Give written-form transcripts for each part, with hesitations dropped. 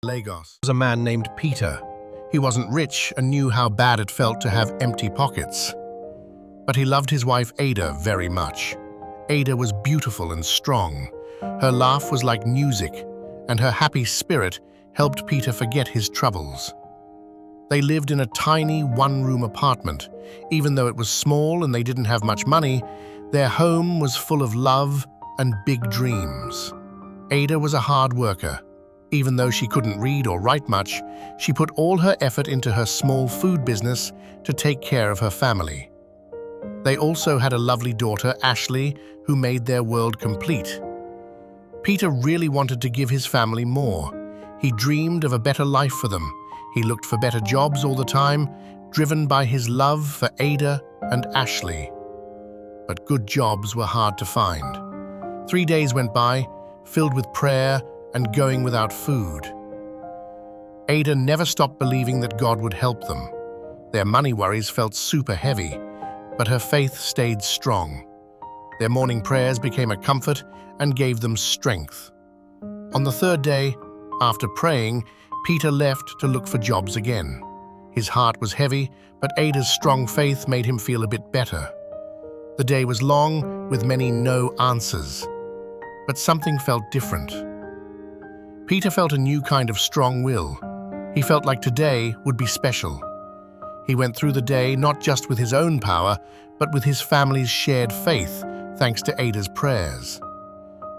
Lagos was a man named Peter. He wasn't rich and knew how bad it felt to have empty pockets. But he loved his wife Ada very much. Ada was beautiful and strong. Her laugh was like music, and her happy spirit helped Peter forget his troubles. They lived in a tiny one-room apartment. Even though it was small and they didn't have much money, their home was full of love and big dreams. Ada was a hard worker. Even though she couldn't read or write much, she put all her effort into her small food business to take care of her family. They also had a lovely daughter, Ashley, who made their world complete. Peter really wanted to give his family more. He dreamed of a better life for them. He looked for better jobs all the time, driven by his love for Ada and Ashley. But good jobs were hard to find. 3 days went by, filled with prayer and going without food. Ada never stopped believing that God would help them. Their money worries felt super heavy, but her faith stayed strong. Their morning prayers became a comfort and gave them strength. On the 3rd day, after praying, Peter left to look for jobs again. His heart was heavy, but Ada's strong faith made him feel a bit better. The day was long, with many no answers. But something felt different. Peter felt a new kind of strong will. He felt like today would be special. He went through the day not just with his own power, but with his family's shared faith, thanks to Ada's prayers.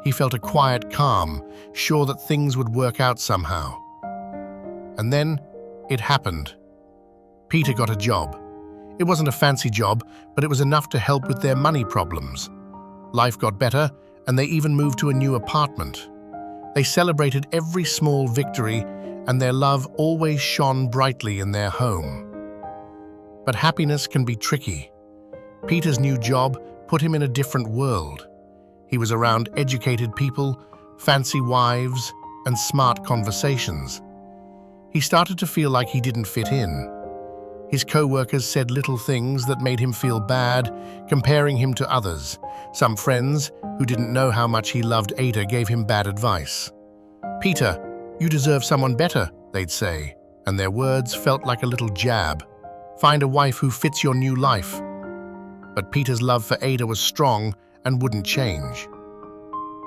He felt a quiet calm, sure that things would work out somehow. And then, it happened. Peter got a job. It wasn't a fancy job, but it was enough to help with their money problems. Life got better, and they even moved to a new apartment. They celebrated every small victory, and their love always shone brightly in their home. But happiness can be tricky. Peter's new job put him in a different world. He was around educated people, fancy wives, and smart conversations. He started to feel like he didn't fit in. His co-workers said little things that made him feel bad, comparing him to others. Some friends, who didn't know how much he loved Ada, gave him bad advice. "Peter, you deserve someone better," they'd say, and their words felt like a little jab. "Find a wife who fits your new life." But Peter's love for Ada was strong and wouldn't change.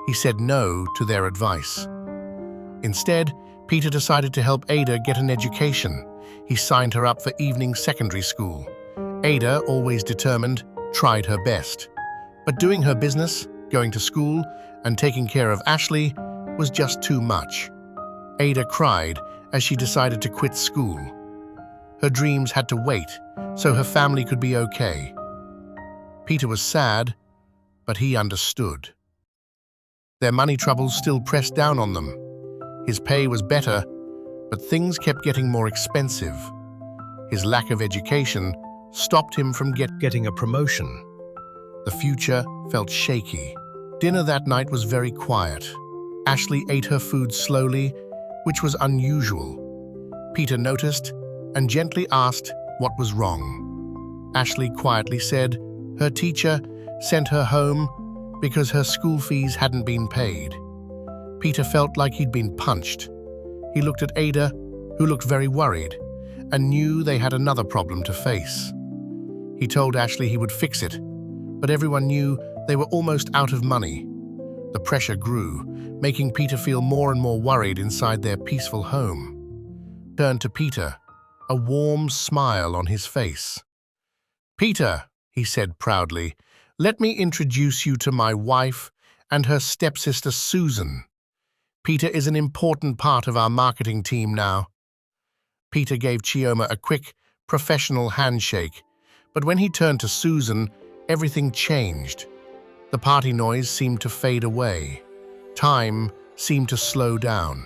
He said no to their advice. Instead, Peter decided to help Ada get an education. He signed her up for evening secondary school. Ada, always determined, tried her best. But doing her business, going to school, and taking care of Ashley was just too much. Ada cried as she decided to quit school. Her dreams had to wait, so her family could be okay. Peter was sad, but he understood. Their money troubles still pressed down on them. His pay was better, but things kept getting more expensive. His lack of education stopped him from getting a promotion. The future felt shaky. Dinner that night was very quiet. Ashley ate her food slowly, which was unusual. Peter noticed and gently asked what was wrong. Ashley quietly said her teacher sent her home because her school fees hadn't been paid. Peter felt like he'd been punched. He looked at Ada, who looked very worried, and knew they had another problem to face. He told Ashley he would fix it, but everyone knew they were almost out of money. The pressure grew, making Peter feel more and more worried inside their peaceful home. Turned to Peter, a warm smile on his face. "Peter," he said proudly, "let me introduce you to my wife and her stepsister Susan. Peter is an important part of our marketing team now." Peter gave Chioma a quick, professional handshake, but when he turned to Susan, everything changed. The party noise seemed to fade away. Time seemed to slow down.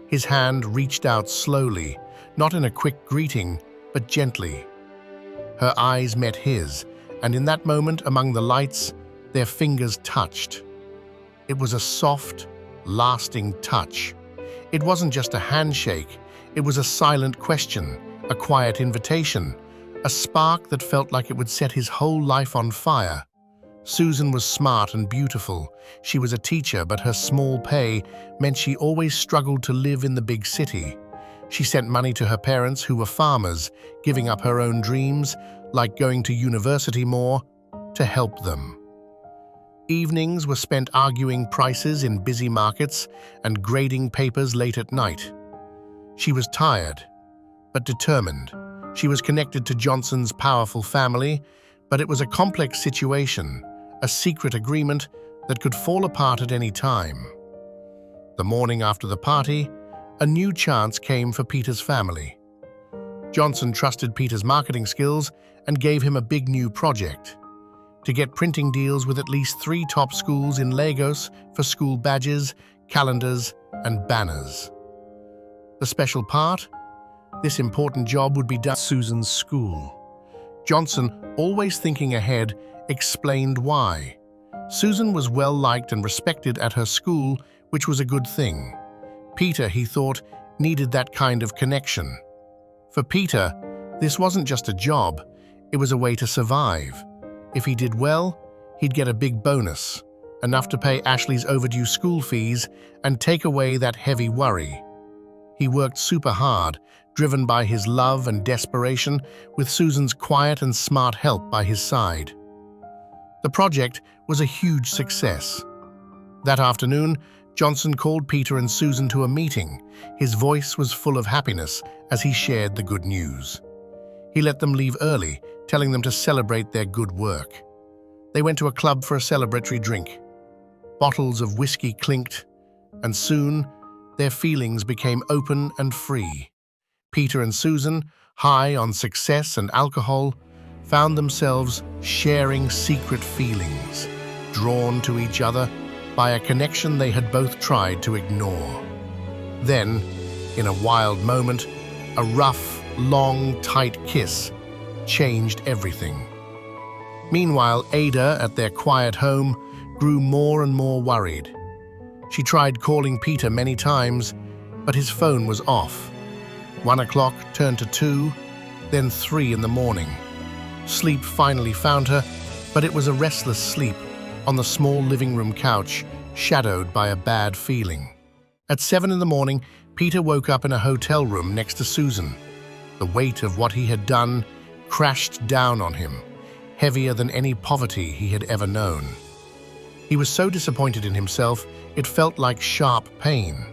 His hand reached out slowly, not in a quick greeting, but gently. Her eyes met his, and in that moment among the lights, their fingers touched. It was a soft, lasting touch. It wasn't just a handshake, it was a silent question, a quiet invitation, a spark that felt like it would set his whole life on fire. Susan was smart and beautiful. She was a teacher, but her small pay meant she always struggled to live in the big city. She sent money to her parents, who were farmers, giving up her own dreams, like going to university more, to help them. Evenings were spent arguing prices in busy markets and grading papers late at night. She was tired, but determined. She was connected to Johnson's powerful family, but it was a complex situation, a secret agreement that could fall apart at any time. The morning after the party, a new chance came for Peter's family. Johnson trusted Peter's marketing skills and gave him a big new project: to get printing deals with at least 3 top schools in Lagos for school badges, calendars, and banners. The special part? This important job would be done at Susan's school. Johnson, always thinking ahead, explained why. Susan was well-liked and respected at her school, which was a good thing. Peter, he thought, needed that kind of connection. For Peter, this wasn't just a job, it was a way to survive. If he did well, he'd get a big bonus, enough to pay Ashley's overdue school fees and take away that heavy worry. He worked super hard, driven by his love and desperation, with Susan's quiet and smart help by his side. The project was a huge success. That afternoon, Johnson called Peter and Susan to a meeting. His voice was full of happiness as he shared the good news. He let them leave early, telling them to celebrate their good work. They went to a club for a celebratory drink. Bottles of whiskey clinked, and soon their feelings became open and free. Peter and Susan, high on success and alcohol, found themselves sharing secret feelings, drawn to each other by a connection they had both tried to ignore. Then, in a wild moment, a rough, long, tight kiss changed everything. Meanwhile, Ada, at their quiet home, grew more and more worried. She tried calling Peter many times, but his phone was off. 1 o'clock turned to 2, then 3 in the morning. Sleep finally found her, but it was a restless sleep on the small living room couch, shadowed by a bad feeling. At 7 in the morning, Peter woke up in a hotel room next to Susan. The weight of what he had done crashed down on him, heavier than any poverty he had ever known. He was so disappointed in himself, it felt like sharp pain.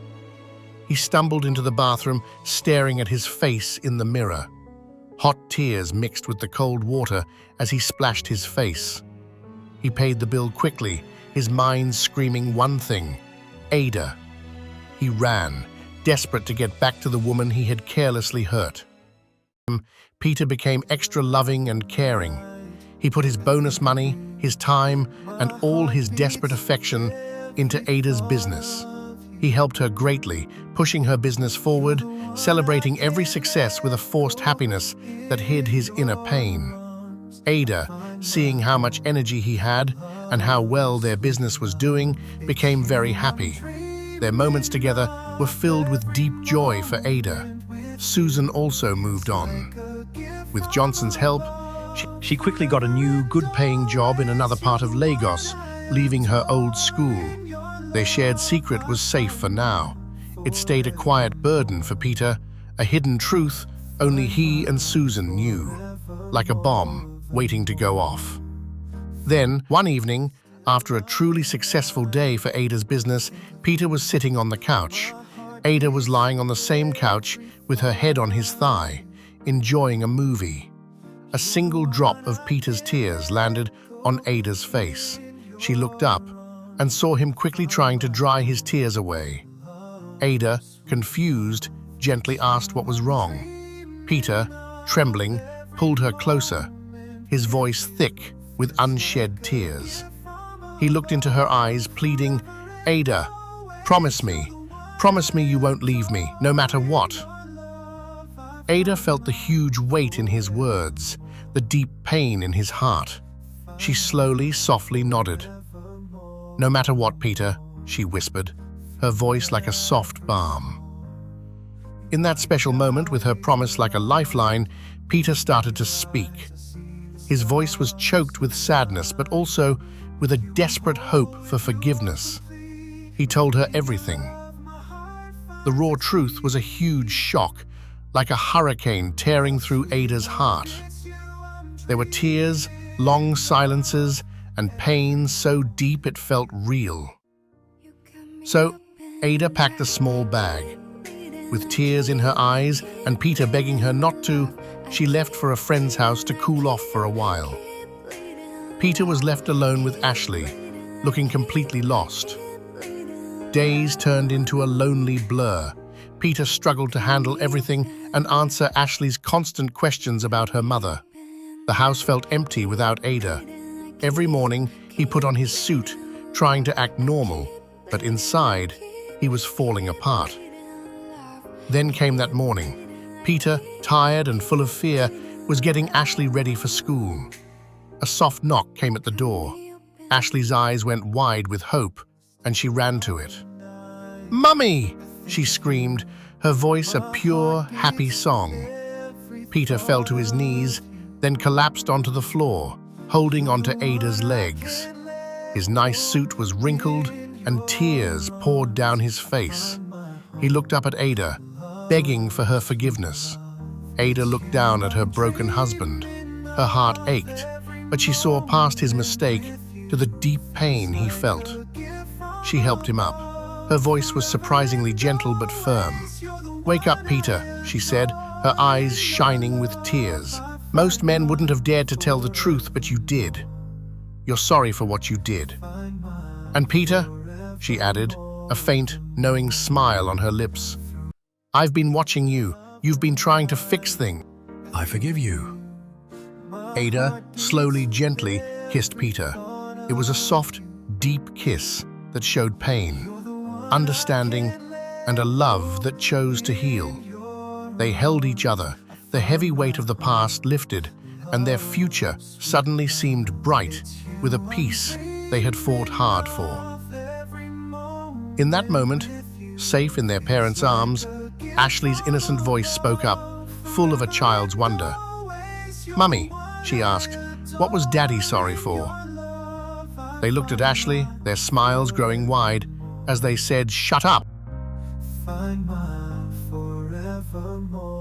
He stumbled into the bathroom, staring at his face in the mirror. Hot tears mixed with the cold water as he splashed his face. He paid the bill quickly, his mind screaming one thing: Ada. He ran, desperate to get back to the woman he had carelessly hurt. Peter became extra loving and caring. He put his bonus money, his time, and all his desperate affection into Ada's business. He helped her greatly, pushing her business forward, celebrating every success with a forced happiness that hid his inner pain. Ada, seeing how much energy he had and how well their business was doing, became very happy. Their moments together were filled with deep joy for Ada. Susan also moved on. With Johnson's help, she quickly got a new, good-paying job in another part of Lagos, leaving her old school. Their shared secret was safe for now. It stayed a quiet burden for Peter, a hidden truth only he and Susan knew, like a bomb waiting to go off. Then, one evening, after a truly successful day for Ada's business, Peter was sitting on the couch. Ada was lying on the same couch with her head on his thigh, enjoying a movie. A single drop of Peter's tears landed on Ada's face. She looked up and saw him quickly trying to dry his tears away. Ada, confused, gently asked what was wrong. Peter, trembling, pulled her closer, his voice thick with unshed tears. He looked into her eyes, pleading, "Ada, promise me you won't leave me, no matter what." Ada felt the huge weight in his words, the deep pain in his heart. She slowly, softly nodded. "No matter what, Peter," she whispered, her voice like a soft balm. In that special moment, with her promise like a lifeline, Peter started to speak. His voice was choked with sadness, but also with a desperate hope for forgiveness. He told her everything. The raw truth was a huge shock, like a hurricane tearing through Ada's heart. There were tears, long silences, and pain so deep it felt real. So, Ada packed a small bag. With tears in her eyes and Peter begging her not to, she left for a friend's house to cool off for a while. Peter was left alone with Ashley, looking completely lost. Days turned into a lonely blur. Peter struggled to handle everything and answer Ashley's constant questions about her mother. The house felt empty without Ada. Every morning, he put on his suit, trying to act normal, but inside, he was falling apart. Then came that morning. Peter, tired and full of fear, was getting Ashley ready for school. A soft knock came at the door. Ashley's eyes went wide with hope, and she ran to it. "Mummy!" she screamed, her voice a pure, happy song. Peter fell to his knees, then collapsed onto the floor, holding onto Ada's legs. His nice suit was wrinkled, and tears poured down his face. He looked up at Ada, begging for her forgiveness. Ada looked down at her broken husband. Her heart ached, but she saw past his mistake to the deep pain he felt. She helped him up. Her voice was surprisingly gentle but firm. "Wake up, Peter," she said, her eyes shining with tears. "Most men wouldn't have dared to tell the truth, but you did. You're sorry for what you did. And Peter," she added, a faint, knowing smile on her lips, "I've been watching you. You've been trying to fix things. I forgive you." Ada slowly, gently kissed Peter. It was a soft, deep kiss that showed pain, understanding, and a love that chose to heal. They held each other. The heavy weight of the past lifted, and their future suddenly seemed bright with a peace they had fought hard for. In that moment, safe in their parents' arms, Ashley's innocent voice spoke up, full of a child's wonder. "Mummy," she asked, "what was Daddy sorry for?" They looked at Ashley, their smiles growing wide, as they said, "Shut up!" Find my forevermore.